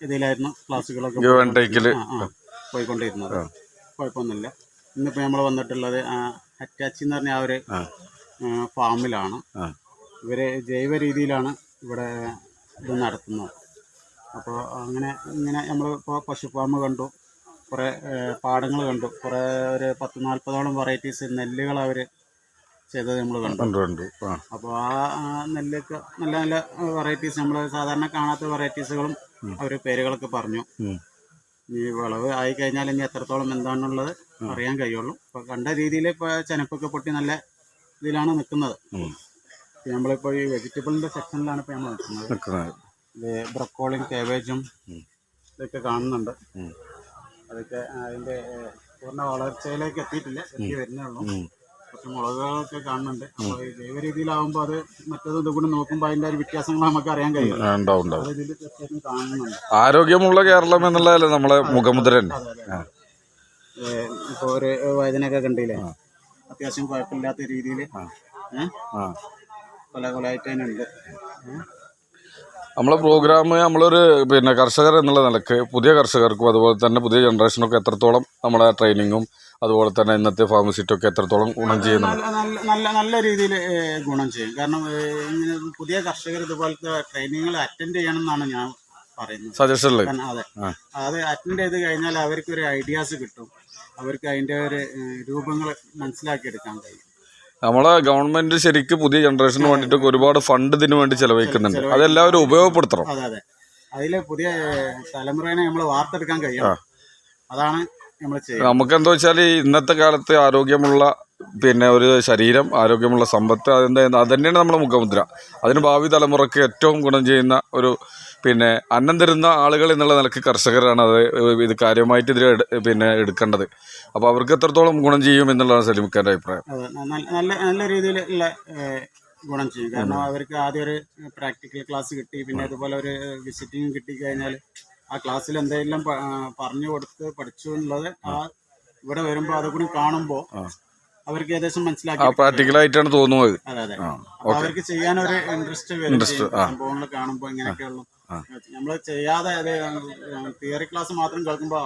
ഇതിലായിരുന്നു ക്ലാസ്സുകളൊക്കെ പോയിക്കൊണ്ടിരുന്നത്. കുഴപ്പമൊന്നുമില്ല. ഇന്നിപ്പോൾ നമ്മൾ വന്നിട്ടുള്ളത് അറ്റാച്ചി എന്ന് പറഞ്ഞ ആ ഒരു ഫാമിലാണ്. ഇവർ ജൈവ രീതിയിലാണ് ഇവിടെ ഇത് നടത്തുന്നത്. അപ്പോൾ ഇങ്ങനെ നമ്മളിപ്പോൾ പശു ഫാം കണ്ടു, കുറേ പാടങ്ങൾ കണ്ടു, കുറേ ഒരു 10-40ഓളം വെറൈറ്റീസ് നെല്ലുകൾ അവർ ചെയ്തത് നമ്മൾ കണ്ടു. അപ്പോൾ ആ നെല്ലൊക്കെ നല്ല നല്ല വെറൈറ്റീസ്, നമ്മൾ സാധാരണ കാണാത്ത വെറൈറ്റീസുകളും അവർ പേരുകളൊക്കെ പറഞ്ഞു. ഈ വിളവ് ആയിക്കഴിഞ്ഞാൽ ഇനി എത്രത്തോളം എന്താണെന്നുള്ളത് അറിയാൻ കഴിയുള്ളൂ. ഇപ്പോൾ കണ്ട രീതിയിൽ ഇപ്പോൾ ചെനപ്പൊക്കെ പൊട്ടി നല്ല ഇതിലാണ് നിൽക്കുന്നത്. നമ്മളിപ്പോൾ ഈ വെജിറ്റബിളിൻ്റെ സെക്ഷനിലാണ് ഇപ്പോൾ നമ്മൾ നിൽക്കുന്നത്. ഇത് ബ്രക്കോളിയും കാബേജും ഇതൊക്കെ കാണുന്നുണ്ട്. അതൊക്കെ അതിൻ്റെ പൂർണ്ണ വളർച്ചയിലേക്ക് എത്തിയിട്ടില്ല, എത്തി വരുന്നേ ഉള്ളൂ. കുറച്ച് മുളകുകളൊക്കെ കാണുന്നുണ്ട്. അപ്പോൾ ഈ ജൈവ രീതിയിലാവുമ്പോൾ അത് മറ്റേത് ഇതുകൂടി നോക്കുമ്പോൾ അതിൻ്റെ ഒരു വ്യത്യാസങ്ങൾ നമുക്ക് അറിയാൻ കഴിയും. കാണുന്നുണ്ട്. ആരോഗ്യമുള്ള കേരളം എന്നുള്ളതല്ലേ നമ്മളെ മുഖമുദ്ര. ഇപ്പോൾ ഒരു വയതിനൊക്കെ കണ്ടില്ലേ, അത്യാവശ്യം കുഴപ്പമില്ലാത്ത രീതിയിൽ കൊലകൊലായിട്ട് തന്നെ ഉണ്ട്. നമ്മളെ പ്രോഗ്രാം നമ്മളൊരു പിന്നെ കർഷകർ എന്നുള്ള നിലക്ക് പുതിയ കർഷകർക്കും അതുപോലെ തന്നെ പുതിയ ജനറേഷനൊക്കെ എത്രത്തോളം നമ്മുടെ ട്രെയിനിങ്ങും അതുപോലെ തന്നെ ഇന്നത്തെ ഫാർമസിറ്റൊക്കെ എത്രത്തോളം ഗുണം ചെയ്യുന്നുണ്ട്? നല്ല രീതിയിൽ ഗുണം ചെയ്യും. കാരണം ഇങ്ങനെ പുതിയ കർഷകർ ഇതുപോലത്തെ ട്രെയിനിങ്ങുകൾ അറ്റൻഡ് ചെയ്യണം എന്നാണ് ഞാൻ പറയുന്നത്, സജഷനിൽ. അതെ, അത് അറ്റൻഡ് ചെയ്ത് കഴിഞ്ഞാൽ അവർക്കൊരു ഐഡിയാസ് കിട്ടും, അവർക്ക് അതിൻ്റെ ഒരു രൂപങ്ങൾ മനസ്സിലാക്കിയെടുക്കാൻ കഴിയും. നമ്മളെ ഗവൺമെന്റ് ശരിക്കും പുതിയ ജനറേഷന് വേണ്ടിയിട്ടൊക്കെ ഒരുപാട് ഫണ്ട് ഇതിനു വേണ്ടി ചെലവഴിക്കുന്നുണ്ട്. അതെല്ലാവരും ഉപയോഗപ്പെടുത്തണം. അതെ അതെ, അതിൽ പുതിയ തലമുറയെ നമ്മൾ വാർത്തെടുക്കാൻ കഴിയും. അതാണ് നമ്മൾ ചെയ്യുന്നത്. നമുക്കെന്താ വെച്ചാൽ ഇന്നത്തെ കാലത്ത് ആരോഗ്യമുള്ള പിന്നെ ഒരു ശരീരം, ആരോഗ്യമുള്ള സമ്പത്ത്, അത് തന്നെയാണ് നമ്മളെ മുഖമുദ്ര. അതിന് ഭാവി തലമുറയ്ക്ക് ഏറ്റവും ഗുണം ചെയ്യുന്ന ഒരു പിന്നെ അന്നം തരുന്ന ആളുകൾ എന്നുള്ള നിലക്ക് കർഷകരാണ് അത് ഇത് കാര്യമായിട്ട് ഇതിൽ പിന്നെ എടുക്കേണ്ടത്. അപ്പോൾ അവർക്ക് എത്രത്തോളം ഗുണം ചെയ്യും എന്നുള്ളതാണ് സലീംഖാൻ്റെ അഭിപ്രായം. നല്ല രീതിയിലുള്ള ഗുണം ചെയ്യും. കാരണം അവർക്ക് ആദ്യം ഒരു പ്രാക്ടിക്കൽ ക്ലാസ് കിട്ടി, പിന്നെ അതുപോലെ ഒരു വിസിറ്റിംഗ് കിട്ടിക്കഴിഞ്ഞാൽ ആ ക്ലാസ്സിൽ എന്തെല്ലാം പറഞ്ഞു കൊടുത്ത് പഠിച്ചു എന്നുള്ളത് ഇവിടെ വരുമ്പോൾ അതുകൂടി കാണുമ്പോൾ അവർക്ക് ഏകദേശം മനസ്സിലാക്കി പ്രാക്ടിക്കലായിട്ടാണ് തോന്നുന്നത്. അതെ അതെ, അവർക്ക് ചെയ്യാനൊരു ഇൻട്രസ്റ്റ് വരും. സംഭവങ്ങൾ കാണുമ്പോൾ ഇങ്ങനെയൊക്കെയുള്ള നമ്മൾ ചെയ്യാതെ തിയറി ക്ലാസ് മാത്രം കേൾക്കുമ്പോൾ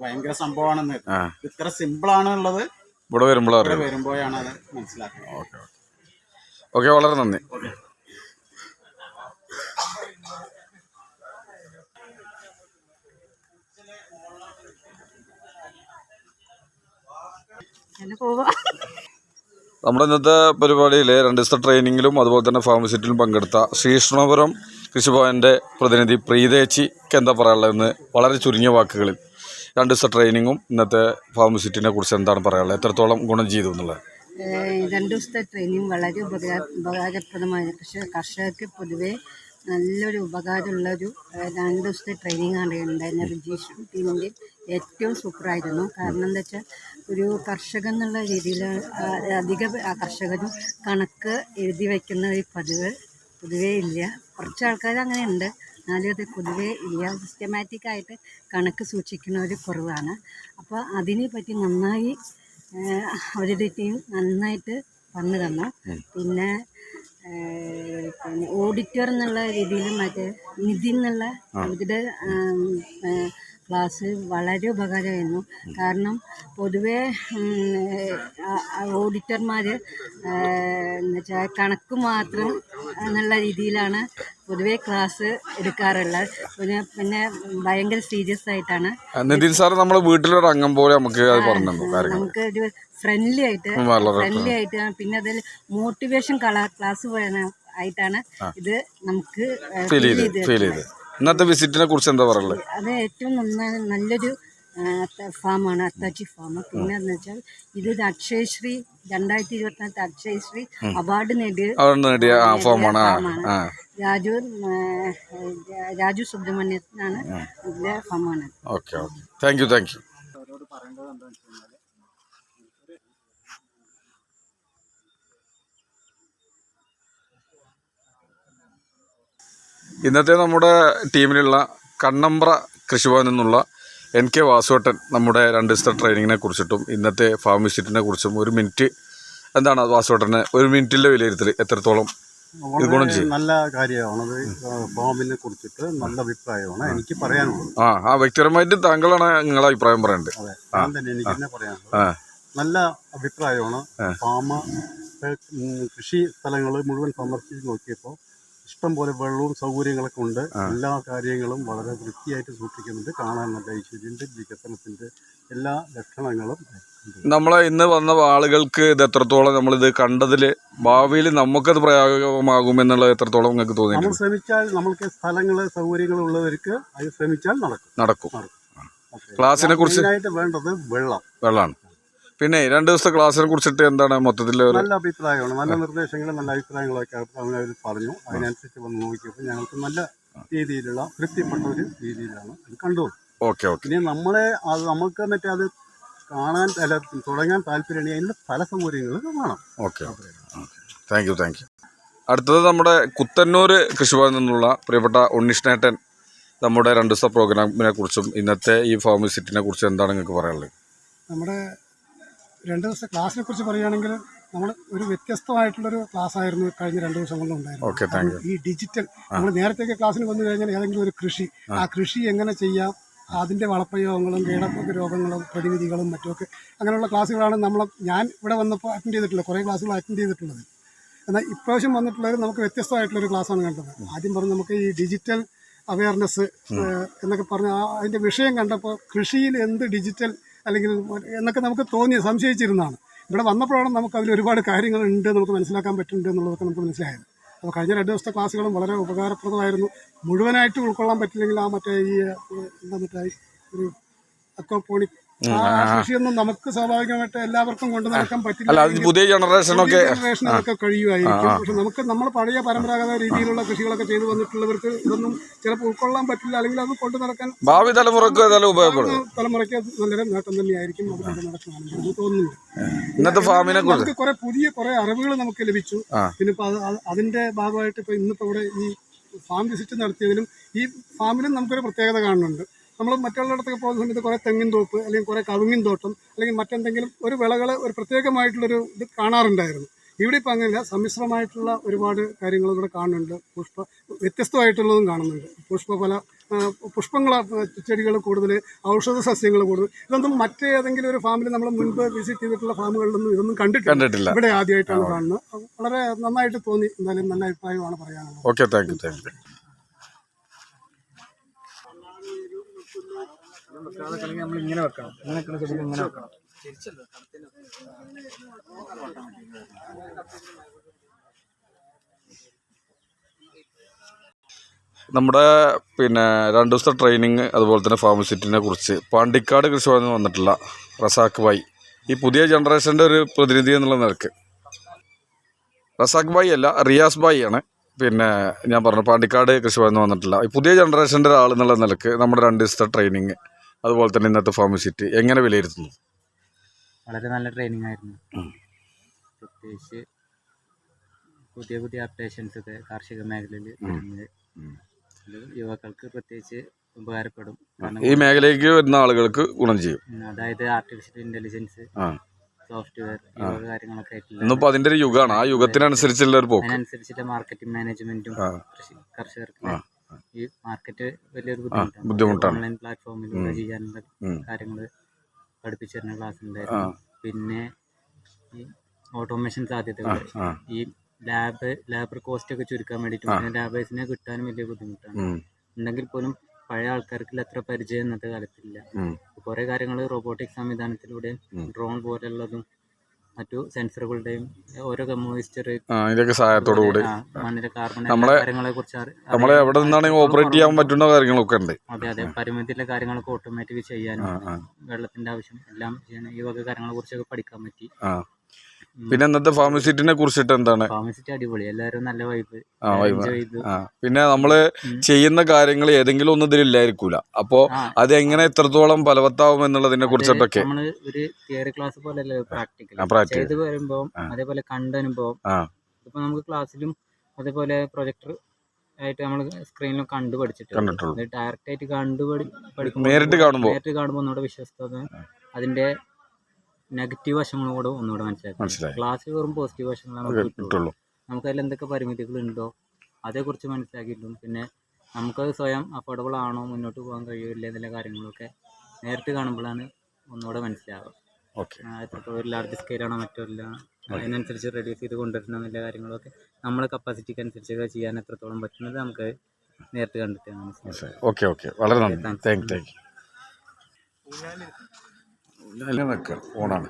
ഭയങ്കര സംഭവമാണെന്ന്, ഇത്ര സിമ്പിൾ ആണെന്നുള്ളത് ഇവിടെ വരുമ്പോഴാണ് അത് മനസ്സിലാക്കുന്നത്. ഓക്കെ, വളരെ നന്ദി. നമ്മുടെ ഇന്നത്തെ പരിപാടിയിൽ 2 ദിവസത്തെ ട്രെയിനിങ്ങിലും അതുപോലെ തന്നെ ഫാർമസിറ്റിയിലും പങ്കെടുത്ത ശ്രീകൃഷ്ണപുരം കൃഷിഭവൻ്റെ പ്രതിനിധി പ്രീതേച്ചിക്ക് എന്താ പറയാനുള്ളതെന്ന് വളരെ ചുരുങ്ങിയ വാക്കുകളിൽ 2 ദിവസത്തെ ട്രെയിനിങ്ങും ഇന്നത്തെ ഫാർമസിറ്റിനെ കുറിച്ച് എന്താണ് പറയാനുള്ളത്, എത്രത്തോളം ഗുണം ചെയ്തു എന്നുള്ളത്? 2 ദിവസത്തെ ട്രെയിനിങ് വളരെ ഉപകാരപ്രദമായിരുന്നു. പക്ഷേ കർഷകർക്ക് പൊതുവേ നല്ലൊരു ഉപകാരമുള്ളൊരു 2 ദിവസത്തെ ട്രെയിനിങ് ആണ് ഉണ്ടായിരുന്ന രജീഷ് ടീമിൻ്റെ ഏറ്റവും സൂപ്പറായിരുന്നു. കാരണം എന്താ വെച്ചാൽ ഒരു കർഷകൻ എന്നുള്ള രീതിയിൽ അധിക കർഷകരും കണക്ക് എഴുതി വയ്ക്കുന്ന ഒരു പതിവ് പൊതുവേ ഇല്ല. കുറച്ച് ആൾക്കാർ അങ്ങനെ ഉണ്ട്, എന്നാലും അത് പൊതുവേ ഇല്ല. സിസ്റ്റമാറ്റിക്കായിട്ട് കണക്ക് സൂക്ഷിക്കുന്ന ഒരു കുറവാണ്. അപ്പോൾ അതിനെ പറ്റി നന്നായി അവരുടെ ടീം നന്നായിട്ട് പറഞ്ഞു തന്നു. പിന്നെ ഓഡിറ്റർ എന്നുള്ള രീതിയിൽ മറ്റേ നിധി എന്നുള്ള അവരുടെ ക്ലാസ് വളരെ ഉപകാരമായിരുന്നു. കാരണം പൊതുവേ ഓഡിറ്റർമാർ എന്നുവെച്ചാൽ കണക്ക് മാത്രം എന്നുള്ള രീതിയിലാണ് പൊതുവേ ക്ലാസ് എടുക്കാറുള്ളത്. പിന്നെ ഭയങ്കര സീരിയസ് ആയിട്ടാണ്. നിതിൻ സാർ നമ്മുടെ വീട്ടിലൊരു അംഗം പോലെ നമുക്ക് അത് പറഞ്ഞു നമുക്ക് ഒരു ഫ്രണ്ട്ലി ആയിട്ട് പിന്നെ അതിൽ മോട്ടിവേഷൻ ക്ലാസ് ആയിട്ടാണ് ഇത് നമുക്ക് ഫീൽ ചെയ്ത്. ഇന്നത്തെ വിസിറ്റിനെ കുറിച്ച് എന്താ പറയുള്ളത്? അത് ഏറ്റവും നല്ലൊരു ഫാമാണ് അത്താച്ചി ഫാം. പിന്നെ എന്ന് വെച്ചാൽ ഇത് അക്ഷയശ്രീ 2024 അക്ഷയശ്രീ അവാർഡ് നേടിയ ഫാമാണ്. രാജു സുബ്രഹ്മണ്യനാണ് ഇതിലെ ഫാമാണ്. Okay, thank U. ഇന്നത്തെ നമ്മുടെ ടീമിലുള്ള കണ്ണമ്പ്ര കൃഷിഭവനിൽ നിന്നുള്ള NK വാസുവേട്ടൻ നമ്മുടെ 2 ദിവസത്തെ ട്രെയിനിങ്ങിനെ കുറിച്ചിട്ടും ഇന്നത്തെ ഫാം വിസിറ്റിനെ കുറിച്ചും ഒരു മിനിറ്റ് എന്താണ് വാസുവേട്ടന് ഒരു മിനിറ്റിലെ വിലയിരുത്തൽ എത്രത്തോളം ഇത് ഗുണം ചെയ്യും? നല്ല കാര്യമാണ്. ഫാമിനെ കുറിച്ചിട്ട് നല്ല അഭിപ്രായമാണ് എനിക്ക് പറയാനുള്ളത്. വ്യക്തിപരമായിട്ട് താങ്കളാണ് നിങ്ങളുടെ അഭിപ്രായം പറയേണ്ടത്. എനിക്ക് തന്നെ പറയാനുള്ളത് നല്ല അഭിപ്രായമാണ്. ഫാം കൃഷി സ്ഥലങ്ങൾ മുഴുവൻ സന്ദർശിച്ച് നോക്കിയപ്പോൾ ഇഷ്ടംപോലെ വെള്ളവും സൗകര്യങ്ങളൊക്കെ ഉണ്ട്. എല്ലാ കാര്യങ്ങളും വളരെ വൃത്തിയായിട്ട് സൂക്ഷിക്കുന്നുണ്ട്. കാണാൻ നല്ല ഐശ്വര്യൻ്റെ വികസനത്തിൻ്റെ എല്ലാ ലക്ഷണങ്ങളും. നമ്മളെ ഇന്ന് വന്ന ആളുകൾക്ക് ഇത് എത്രത്തോളം നമ്മളിത് കണ്ടതിൽ ഭാവിയിൽ നമുക്കത് പ്രയോഗമാകുമെന്നുള്ളത് എത്രത്തോളം നിങ്ങൾക്ക് തോന്നി? നമ്മൾ ശ്രമിച്ചാൽ നമ്മൾക്ക് സ്ഥലങ്ങൾ സൗകര്യങ്ങൾ ഉള്ളവർക്ക് അത് ശ്രമിച്ചാൽ നടക്കും. ക്ലാസ്സിനെ കുറിച്ച് വേണ്ടത് വെള്ളമാണ്. പിന്നെ 2 ദിവസത്തെ ക്ലാസ്സിനെ കുറിച്ചിട്ട് എന്താണ് മൊത്തത്തിൽ? നല്ല അഭിപ്രായമാണ്. നല്ല നിർദ്ദേശങ്ങളും നല്ല അഭിപ്രായങ്ങളൊക്കെ അവർ പറഞ്ഞു. അതിനനുസരിച്ച് വന്ന് നോക്കിയപ്പോൾ ഞങ്ങൾക്ക് നല്ല രീതിയിലുള്ള തൃപ്തിപ്പെട്ട ഒരു രീതിയിലാണ് അത് കണ്ടത്. ഓക്കെ. ഇനി നമുക്ക് മറ്റേ അത് കാണാൻ തുടങ്ങാൻ താല്പര്യമുണ്ടെങ്കിൽ അതിനുള്ള സ്ഥല സൗകര്യങ്ങൾ വേണം. Okay, thank U. അടുത്തത് നമ്മുടെ കുത്തന്നൂർ കൃഷിഭവനിൽ നിന്നുള്ള പ്രിയപ്പെട്ട ഉണ്ണിഷ്ണേട്ടൻ നമ്മുടെ 2 ദിവസത്തെ പ്രോഗ്രാമിനെ കുറിച്ചും ഇന്നത്തെ ഈ ഫാം വിസിറ്റിനെ കുറിച്ചും എന്താണ് നിങ്ങൾക്ക് പറയാനുള്ളത്? നമ്മുടെ 2 ദിവസത്തെ ക്ലാസ്സിനെ കുറിച്ച് പറയുകയാണെങ്കിൽ നമ്മൾ ഒരു വ്യത്യസ്തമായിട്ടുള്ളൊരു ക്ലാസ് ആയിരുന്നു കഴിഞ്ഞ 2 ദിവസങ്ങളിൽ ഉണ്ടായിരുന്നു. ഈ ഡിജിറ്റൽ നമ്മൾ നേരത്തേക്ക് ക്ലാസ്സിന് വന്നു കഴിഞ്ഞാൽ ഏതെങ്കിലും ഒരു കൃഷി എങ്ങനെ ചെയ്യാം, അതിൻ്റെ വളപ്രയോഗങ്ങളും രോഗങ്ങളും പ്രതിവിധികളും മറ്റുമൊക്കെ അങ്ങനെയുള്ള ക്ലാസ്സുകളാണ് ഞാൻ ഇവിടെ വന്നപ്പോൾ അറ്റൻഡ് ചെയ്തിട്ടുള്ളത്. കുറേ ക്ലാസ്സുകൾ അറ്റൻഡ് ചെയ്തിട്ടുള്ളത്. എന്നാൽ ഇപ്രാവശ്യം വന്നിട്ടുള്ളത് നമുക്ക് വ്യത്യസ്തമായിട്ടുള്ളൊരു ക്ലാസ്സാണ് കണ്ടത്. ആദ്യം പറഞ്ഞ് നമുക്ക് ഈ ഡിജിറ്റൽ അവയർനെസ് എന്നൊക്കെ പറഞ്ഞ അതിൻ്റെ വിഷയം കണ്ടപ്പോൾ കൃഷിയിൽ എന്ത് ഡിജിറ്റൽ അല്ലെങ്കിൽ എന്നൊക്കെ നമുക്ക് സംശയിച്ചിരുന്നതാണ്. ഇവിടെ വന്നപ്പോഴാണ് നമുക്ക് അതിൽ ഒരുപാട് കാര്യങ്ങളുണ്ട് നമുക്ക് മനസ്സിലാക്കാൻ പറ്റുന്നുണ്ട് എന്നുള്ളതൊക്കെ നമുക്ക് മനസ്സിലായത്. അപ്പോൾ കഴിഞ്ഞ 2 ദിവസത്തെ ക്ലാസ്സുകളും വളരെ ഉപകാരപ്രദമായിരുന്നു. മുഴുവനായിട്ട് ഉൾക്കൊള്ളാൻ പറ്റില്ലെങ്കിൽ ഒരു അക്വാപോണിക് കൃഷിയൊന്നും നമുക്ക് സ്വാഭാവികമായിട്ട് എല്ലാവർക്കും കൊണ്ടു നടക്കാൻ പറ്റില്ല. പുതിയ ജനറേഷനൊക്കെ കഴിയുമായിരിക്കും. പക്ഷെ നമ്മൾ പഴയ പരമ്പരാഗത രീതിയിലുള്ള കൃഷികളൊക്കെ ചെയ്തു വന്നിട്ടുള്ളവർക്ക് ഇതൊന്നും ചിലപ്പോൾ ഉൾക്കൊള്ളാൻ പറ്റില്ല. അല്ലെങ്കിൽ അത് കൊണ്ടു നടക്കാൻ ഭാവി തലമുറയ്ക്ക് തലമുറയ്ക്ക് നല്ലൊരു നേട്ടം തന്നെയായിരിക്കും അത് കൊണ്ടു നടക്കുകയാണെങ്കിൽ തോന്നുന്നുണ്ട്. നമുക്ക് കുറെ അറിവുകൾ നമുക്ക് ലഭിച്ചു. പിന്നെ ഇപ്പൊ അതിന്റെ ഭാഗമായിട്ട് ഇന്നിപ്പോ ഇവിടെ ഈ ഫാം വിസിറ്റ് നടത്തിയതിലും ഈ ഫാമിലും നമുക്കൊരു പ്രത്യേകത കാണുന്നുണ്ട്. നമ്മൾ മറ്റുള്ളിടത്തൊക്കെ പോകുന്ന സമയത്ത് കുറേ തെങ്ങിൻ തോപ്പ് അല്ലെങ്കിൽ കുറേ കവുങ്ങിൻ തോട്ടം അല്ലെങ്കിൽ മറ്റെന്തെങ്കിലും ഒരു വിളകൾ ഒരു പ്രത്യേകമായിട്ടുള്ളൊരു ഇത് കാണാറുണ്ടായിരുന്നു. ഇവിടെ ഇപ്പം അങ്ങനെയല്ല. സമ്മിശ്രമായിട്ടുള്ള ഒരുപാട് കാര്യങ്ങൾ ഇവിടെ കാണുന്നുണ്ട്. വ്യത്യസ്തമായിട്ടുള്ളതും കാണുന്നുണ്ട്. പുഷ്പങ്ങൾ ചെടികൾ കൂടുതൽ, ഔഷധ സസ്യങ്ങൾ കൂടുതൽ. ഇതൊന്നും മറ്റേതെങ്കിലും ഒരു ഫാമിൽ നമ്മൾ മുൻപ് വിസിറ്റ് ചെയ്തിട്ടുള്ള ഫാമുകളിലൊന്നും ഇതൊന്നും കണ്ടിട്ടില്ല. ഇവിടെ ആദ്യമായിട്ടാണ് കാണുന്നത്. വളരെ നന്നായിട്ട് തോന്നി. എന്തായാലും നല്ല അഭിപ്രായമാണ് പറയാനുള്ളത്. Okay, thank U. നമ്മൾ ഇങ്ങനെ വെക്കണം. ഇങ്ങനെ വെക്കണം. നമ്മുടെ 2 ദിവസത്തെ ട്രെയിനിങ് അതുപോലെ തന്നെ ഫാം വിസിറ്റിനെ കുറിച്ച് പാണ്ടിക്കാട് കൃഷിഭവനിൽ വന്നിട്ടുള്ള റസാഖ് ഭായ്, ഈ പുതിയ ജനറേഷൻ്റെ ഒരു പ്രതിനിധി എന്നുള്ള നിലക്ക്, റസാഖ് ഭായ് അല്ല റിയാസ് ഭായ് ആണ്. ഞാൻ പറഞ്ഞു പാണ്ടിക്കാട് കൃഷിഭവനിൽ വന്നിട്ടില്ല ഈ പുതിയ ജനറേഷൻ്റെ ഒരാൾ എന്നുള്ള നിലക്ക് നമ്മുടെ 2 ദിവസത്തെ ട്രെയിനിങ് അതുപോലെ തന്നെ ഇന്നത്തെ ഫാം വിസിറ്റ് എങ്ങനെ വിലയിരുത്തുന്നു? വളരെ നല്ല ട്രെയിനിങ് ആയിരുന്നു. പ്രത്യേകിച്ച് പുതിയ അപ്ഡേഷൻസ് ഒക്കെ കാർഷിക മേഖലയിൽ വരുന്നത് ഇത് യുവാക്കൾക്ക് പ്രത്യേകിച്ച് ഉപകാരപ്പെടും. ഈ മേഖലയ്ക്ക് വരുന്ന ആളുകൾക്ക് ഗുണം ചെയ്യും. അതായത് ആർട്ടിഫിഷ്യൽ ഇന്റലിജൻസ്, സോഫ്റ്റ്വെയർ, ഈ വക കാര്യങ്ങളൊക്കെ ആയിട്ടുള്ള ഇന്നിപ്പോ അതിന്റെ ഒരു യുഗമാണ്. ആ യുഗത്തിനനുസരിച്ചുള്ള ഒരു പോക്ക്. അതിനനുസരിച്ചുള്ള മാർക്കറ്റിംഗ് മാനേജ്മെന്റും കർഷകർക്ക് ഈ മാർക്കറ്റ് വലിയൊരു ബുദ്ധിമുട്ടാണ്. ഓൺലൈൻ പ്ലാറ്റ്ഫോമിലൂടെ ചെയ്യാനുള്ള കാര്യങ്ങൾ പഠിപ്പിച്ചു തരുന്ന ക്ലാസ് ഉണ്ടായിരുന്നു. പിന്നെ ഈ ഓട്ടോമേഷൻ സാധ്യതകൾ, ഈ ലാബർ കോസ്റ്റ് ഒക്കെ ചുരുക്കാൻ വേണ്ടിയിട്ടും പിന്നെ ലാബേഴ്സിനെ കിട്ടാനും വലിയ ബുദ്ധിമുട്ടാണ്. ഉണ്ടെങ്കിൽ പോലും പഴയ ആൾക്കാർക്ക് അത്ര പരിചയം ഇന്നത്തെ കാലത്തില്ല. കുറെ കാര്യങ്ങൾ റോബോട്ടിക് സംവിധാനത്തിലൂടെ ഡ്രോൺ പോലുള്ളതും മറ്റു സെൻസറുകളുടെയും ഓരോ മോയിസ്ചർ ഇതിന്റെ സഹായത്തോടു കൂടി മണ്ണിലെ കാർബൺ നമ്മളെ കാര്യങ്ങളെ കുറിച്ച് നമ്മളെ എവിടെ നിന്നാണെങ്കിൽ ഓപ്പറേറ്റ് ചെയ്യാൻ പറ്റുന്ന കാര്യങ്ങളൊക്കെ ഉണ്ട്. അതെ പരിമിതിയിലെ കാര്യങ്ങളൊക്കെ ഓട്ടോമാറ്റിക് ചെയ്യാനും വെള്ളത്തിന്റെ ആവശ്യം എല്ലാം ചെയ്യാൻ ഈ വക കാര്യങ്ങളെ കുറിച്ചൊക്കെ പഠിക്കാൻ പറ്റി. പിന്നെ ഇന്നത്തെ ഫാർമസിറ്റിനെ കുറിച്ചിട്ട് എന്താണ്? ഫാർമസിറ്റി അടിപൊളി, എല്ലാവരും നല്ല വൈബ്. പിന്നെ നമ്മള് ചെയ്യുന്ന കാര്യങ്ങൾ ഏതെങ്കിലും ഒന്നും ഇതിലില്ലായിരിക്കൂല. അപ്പോ അത് എങ്ങനെ എത്രത്തോളം ഫലവത്താവും എന്നുള്ളതിനെ കുറിച്ചിട്ടൊക്കെ നമ്മള് ഒരു തിയറി ക്ലാസ് പോലെ പ്രാക്ടിക്കൽ ചെയ്ത് വരുമ്പോ അതേപോലെ കണ്ടനുഭവം. ഇപ്പൊ നമുക്ക് ക്ലാസ്സിലും അതേപോലെ പ്രൊജക്ടർ ആയിട്ട് നമ്മൾ സ്ക്രീനിലും കണ്ടു പഠിച്ചിട്ടുണ്ട്. ഡയറക്റ്റ് ആയിട്ട് പഠിക്കുമ്പോൾ നേരിട്ട് കാണുമ്പോൾ ഒന്നുകൂടെ വിശ്വസ്തത, അതിന്റെ നെഗറ്റീവ് വശങ്ങളും കൂടെ ഒന്നുകൂടെ മനസ്സിലാക്കി. ക്ലാസ്സിൽ വെറും പോസിറ്റീവ് വശങ്ങളാണ് കിട്ടുള്ളൂ. നമുക്കതിൽ എന്തൊക്കെ പരിമിതികളുണ്ടോ അതേക്കുറിച്ച് മനസ്സിലാക്കിയിട്ടും പിന്നെ നമുക്കത് സ്വയം അഫോർഡബിൾ ആണോ, മുന്നോട്ട് പോകാൻ കഴിയില്ല എന്നുള്ള കാര്യങ്ങളൊക്കെ നേരിട്ട് കാണുമ്പോഴാണ് ഒന്നുകൂടെ മനസ്സിലാവുക. എത്രത്തോളം ഒരു ലാർജ് സ്കെയിലാണോ മറ്റല്ല, അതിനനുസരിച്ച് റെഡ്യൂസ് ചെയ്ത് കൊണ്ടുവരണം എന്നുള്ള കാര്യങ്ങളൊക്കെ നമ്മളെ കപ്പാസിറ്റിക്ക് അനുസരിച്ച് ചെയ്യാൻ എത്രത്തോളം പറ്റുന്നത് നമുക്ക് നേരിട്ട് കണ്ടിട്ട് മനസ്സിലാക്കാം. ഓക്കെ വളരെ നന്ദി. Thank you. ഓണാണ്.